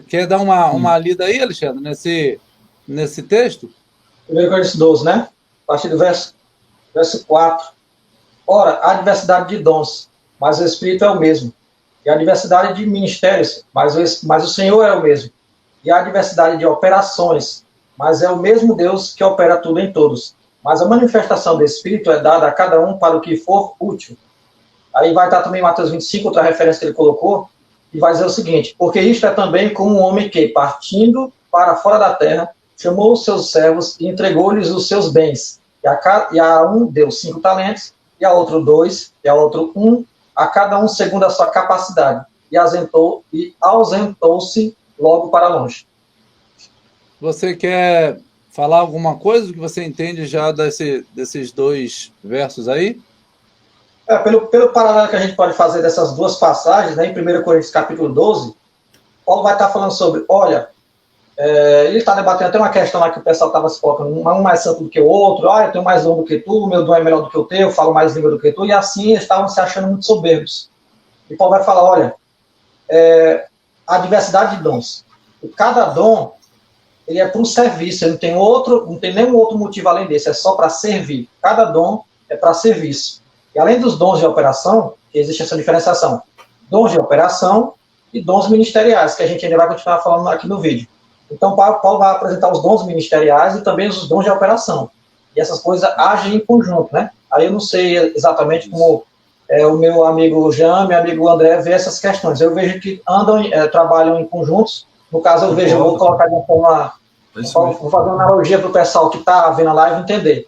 Quer dar uma lida aí, Alexandre, nesse texto? 1 Coríntios 12, né? A partir do verso 4. Ora, há diversidade de dons, mas o Espírito é o mesmo. E há diversidade de ministérios, mas o Senhor é o mesmo. E há diversidade de operações, mas é o mesmo Deus que opera tudo em todos. Mas a manifestação do Espírito é dada a cada um para o que for útil. Aí vai estar também Mateus 25, outra referência que ele colocou, e vai dizer o seguinte: porque isto é também como um homem que, partindo para fora da terra, chamou os seus servos e entregou-lhes os seus bens. E a um deu 5 talentos, e a outro 2, e a outro 1, a cada um segundo a sua capacidade. E ausentou-se logo para longe. Você quer falar alguma coisa que você entende já desses 2 versos aí? Pelo paralelo que a gente pode fazer dessas duas passagens, né, em 1 Coríntios capítulo 12, Paulo vai estar falando sobre, olha, ele está debatendo até uma questão lá que o pessoal estava se colocando, um mais santo do que o outro, eu tenho mais dom do que tu, meu dom é melhor do que o teu, eu falo mais língua do que tu, e assim eles estavam se achando muito soberbos. E Paulo vai falar, olha, a diversidade de dons. E cada dom, ele é para um serviço, ele não tem nenhum outro motivo além desse, é só para servir. Cada dom é para serviço. E além dos dons de operação, existe essa diferenciação, dons de operação e dons ministeriais, que a gente ainda vai continuar falando aqui no vídeo. Então, Paulo vai apresentar os dons ministeriais e também os dons de operação. E essas coisas agem em conjunto, né? Aí eu não sei exatamente como o meu amigo Jean, meu amigo André vê essas questões. Eu vejo que trabalham em conjuntos. No caso, eu vou colocar de uma forma... Vou fazer uma analogia para o pessoal que está vendo a live entender.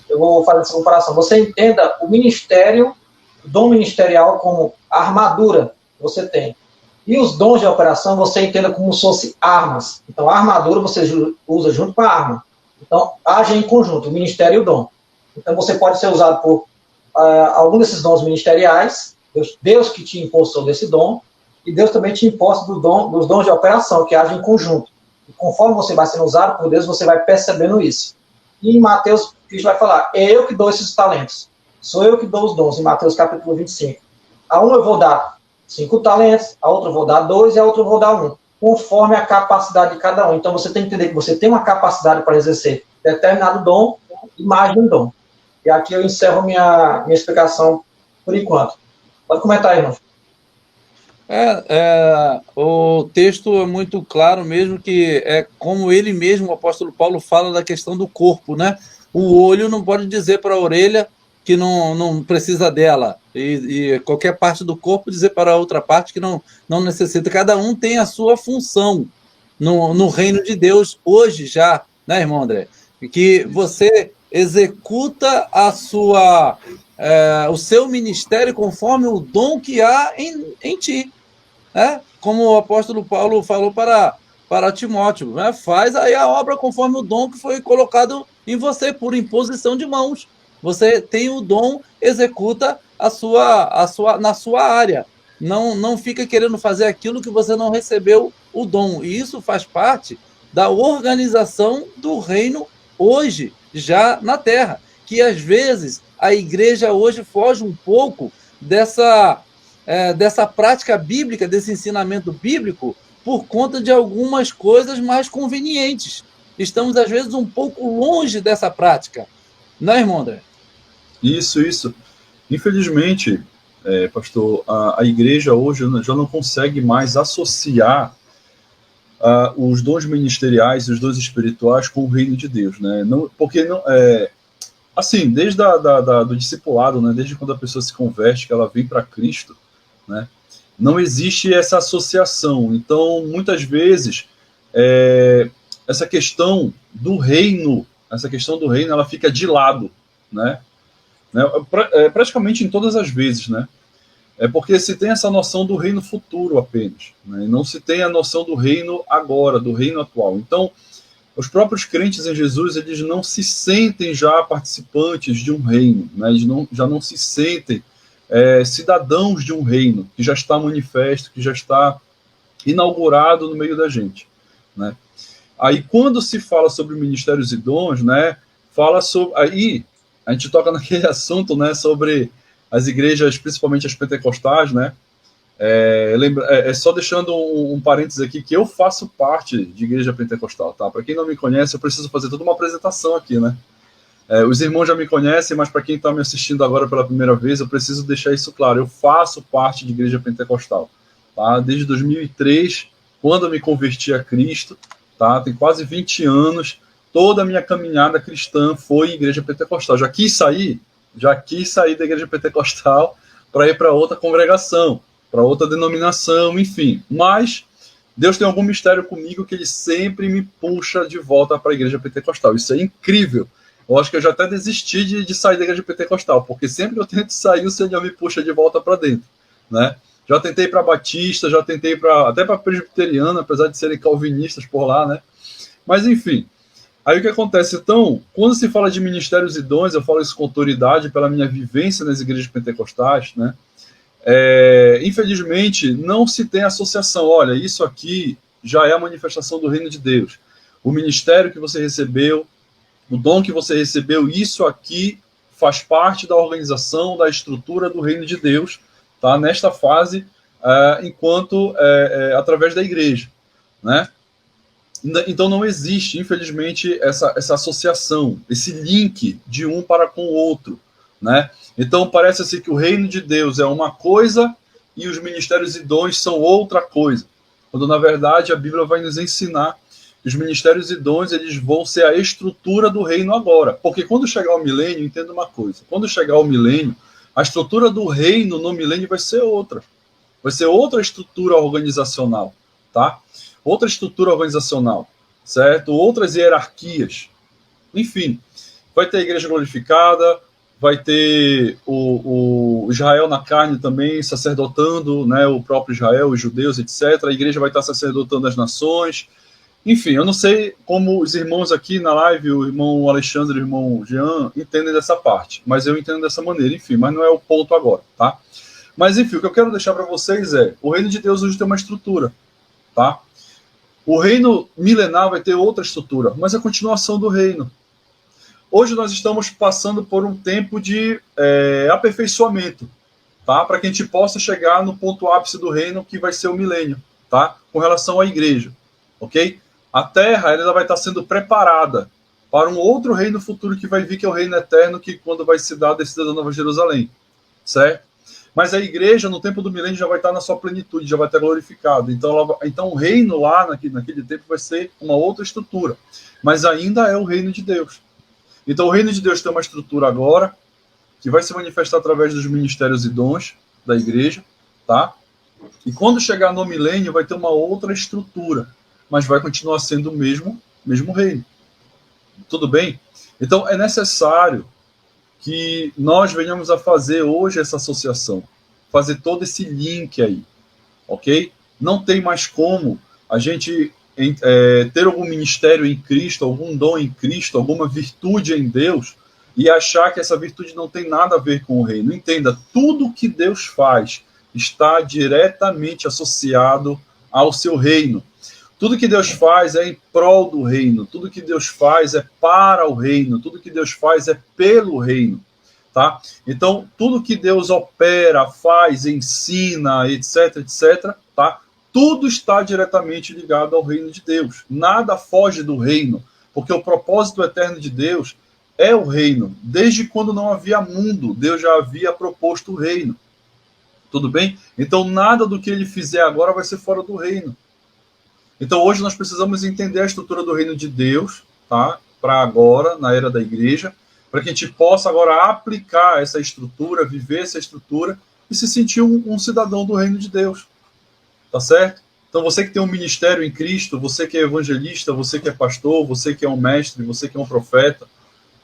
Eu vou fazer essa comparação. Você entenda o ministério, o dom ministerial como a armadura que você tem. E os dons de operação você entenda como se fossem armas. Então, a armadura você usa junto com a arma. Então, agem em conjunto, o ministério e o dom. Então, você pode ser usado por algum desses dons ministeriais, Deus que te impulsou desse dom, e Deus também te imposta dos dons de operação, que agem em conjunto. E conforme você vai sendo usado por Deus, você vai percebendo isso. E em Mateus, Cristo vai falar, é eu que dou esses talentos. Sou eu que dou os dons, em Mateus capítulo 25. A um eu vou dar 5 talentos, a outra eu vou dar 2 e a outra eu vou dar 1, conforme a capacidade de cada um. Então você tem que entender que você tem uma capacidade para exercer determinado dom e mais de um dom. E aqui eu encerro minha explicação por enquanto. Pode comentar aí, irmão. O texto é muito claro mesmo, que é como ele mesmo, o apóstolo Paulo, fala da questão do corpo, né? O olho não pode dizer para a orelha que não precisa dela, e qualquer parte do corpo dizer para a outra parte que não necessita. Cada um tem a sua função no reino de Deus hoje já, né, irmão André? Que você executa o seu ministério conforme o dom que há em ti. Como o apóstolo Paulo falou para Timóteo, né? Faz aí a obra conforme o dom que foi colocado em você, por imposição de mãos. Você tem o dom, executa na sua área. Não fica querendo fazer aquilo que você não recebeu o dom. E isso faz parte da organização do reino hoje, já na terra. Que às vezes a igreja hoje foge um pouco dessa prática bíblica, desse ensinamento bíblico, por conta de algumas coisas mais convenientes. Estamos, às vezes, um pouco longe dessa prática. Não é, irmão André? Isso. Infelizmente, pastor, a igreja hoje já não consegue mais associar os dons ministeriais e os dons espirituais com o reino de Deus, né? Assim, desde do discipulado, né? Desde quando a pessoa se converte, que ela vem para Cristo, né? Não existe essa associação. Então, muitas vezes, essa questão do reino, ela fica de lado, né? Praticamente em todas as vezes, né? É porque se tem essa noção do reino futuro apenas, né? E não se tem a noção do reino agora, do reino atual. Então, os próprios crentes em Jesus, eles não se sentem já participantes de um reino, né? Eles já não se sentem cidadãos de um reino que já está manifesto, que já está inaugurado no meio da gente, né? Aí, quando se fala sobre ministérios e dons, né, aí a gente toca naquele assunto, né, sobre as igrejas, principalmente as pentecostais, né, Só deixando um parênteses aqui, que eu faço parte de igreja pentecostal, tá? Para quem não me conhece, eu preciso fazer toda uma apresentação aqui, né? Os irmãos já me conhecem, mas para quem está me assistindo agora pela primeira vez, eu preciso deixar isso claro. Eu faço parte de igreja pentecostal, tá? Desde 2003, quando eu me converti a Cristo, tá? Tem quase 20 anos, toda a minha caminhada cristã foi em igreja pentecostal. Já quis sair da igreja pentecostal para ir para outra congregação, para outra denominação, enfim. Mas Deus tem algum mistério comigo que ele sempre me puxa de volta para a igreja pentecostal. Isso é incrível. Eu acho que eu já até desisti de sair da igreja pentecostal, porque sempre que eu tento sair, o Senhor me puxa de volta para dentro, né? Já tentei para batista, já tentei até para presbiteriana, apesar de serem calvinistas por lá, né? Mas enfim. Aí o que acontece? Então, quando se fala de ministérios e dons, eu falo isso com autoridade pela minha vivência nas igrejas pentecostais, né? Infelizmente, não se tem associação. Olha, isso aqui já é a manifestação do reino de Deus. O ministério que você recebeu, o dom que você recebeu, isso aqui faz parte da organização, da estrutura do reino de Deus, tá? Nesta fase, através da igreja, né? Então não existe, infelizmente, essa associação, esse link de um para com o outro, né? Então parece assim que o reino de Deus é uma coisa e os ministérios e dons são outra coisa, quando na verdade a Bíblia vai nos ensinar que os ministérios e dons eles vão ser a estrutura do reino agora, porque quando chegar o milênio, entenda uma coisa, quando chegar o milênio, a estrutura do reino no milênio vai ser outra estrutura organizacional, tá? Outra estrutura organizacional, certo? Outras hierarquias, enfim, vai ter a igreja glorificada, vai ter o Israel na carne também, sacerdotando, né, o próprio Israel, os judeus, etc. A igreja vai estar sacerdotando as nações. Enfim, eu não sei como os irmãos aqui na live, o irmão Alexandre e o irmão Jean, entendem dessa parte, mas eu entendo dessa maneira, enfim, mas não é o ponto agora, tá? Mas enfim, o que eu quero deixar para vocês o reino de Deus hoje tem uma estrutura, tá? O reino milenar vai ter outra estrutura, mas é a continuação do reino. Hoje nós estamos passando por um tempo de aperfeiçoamento, tá? Para que a gente possa chegar no ponto ápice do reino, que vai ser o milênio, tá? Com relação à igreja, ok? A terra ela vai estar sendo preparada para um outro reino futuro que vai vir, que é o reino eterno, que quando vai se dar a descida da Nova Jerusalém, certo? Mas a igreja, no tempo do milênio, já vai estar na sua plenitude, já vai estar glorificado. Então o reino lá, naquele tempo, vai ser uma outra estrutura. Mas ainda é o reino de Deus. Então o reino de Deus tem uma estrutura agora, que vai se manifestar através dos ministérios e dons da igreja, tá? E quando chegar no milênio, vai ter uma outra estrutura, mas vai continuar sendo o mesmo reino. Tudo bem? Então é necessário que nós venhamos a fazer hoje essa associação, fazer todo esse link aí, ok? Não tem mais como a gente ter algum ministério em Cristo, algum dom em Cristo, alguma virtude em Deus, e achar que essa virtude não tem nada a ver com o reino. Entenda, tudo que Deus faz está diretamente associado ao seu reino. Tudo que Deus faz é em prol do reino, tudo que Deus faz é para o reino, tudo que Deus faz é pelo reino, tá? Então, tudo que Deus opera, faz, ensina, etc, tá? Tudo está diretamente ligado ao reino de Deus. Nada foge do reino, porque o propósito eterno de Deus é o reino. Desde quando não havia mundo, Deus já havia proposto o reino. Tudo bem? Então, nada do que ele fizer agora vai ser fora do reino. Então, hoje nós precisamos entender a estrutura do reino de Deus, tá? Para agora, na era da igreja, para que a gente possa agora aplicar essa estrutura, viver essa estrutura e se sentir um cidadão do reino de Deus. Tá certo? Então, você que tem um ministério em Cristo, você que é evangelista, você que é pastor, você que é um mestre, você que é um profeta,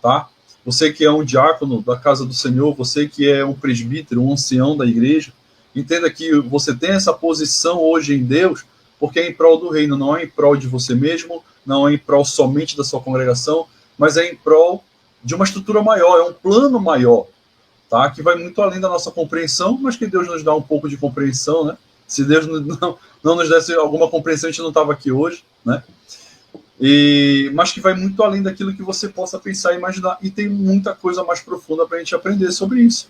tá? Você que é um diácono da casa do Senhor, você que é um presbítero, um ancião da igreja, entenda que você tem essa posição hoje em Deus, porque é em prol do reino, não é em prol de você mesmo, não é em prol somente da sua congregação, mas é em prol de uma estrutura maior, é um plano maior, tá? Que vai muito além da nossa compreensão, mas que Deus nos dá um pouco de compreensão, né? Se Deus não nos desse alguma compreensão, a gente não estava aqui hoje, né? Mas que vai muito além daquilo que você possa pensar e imaginar, e tem muita coisa mais profunda para a gente aprender sobre isso,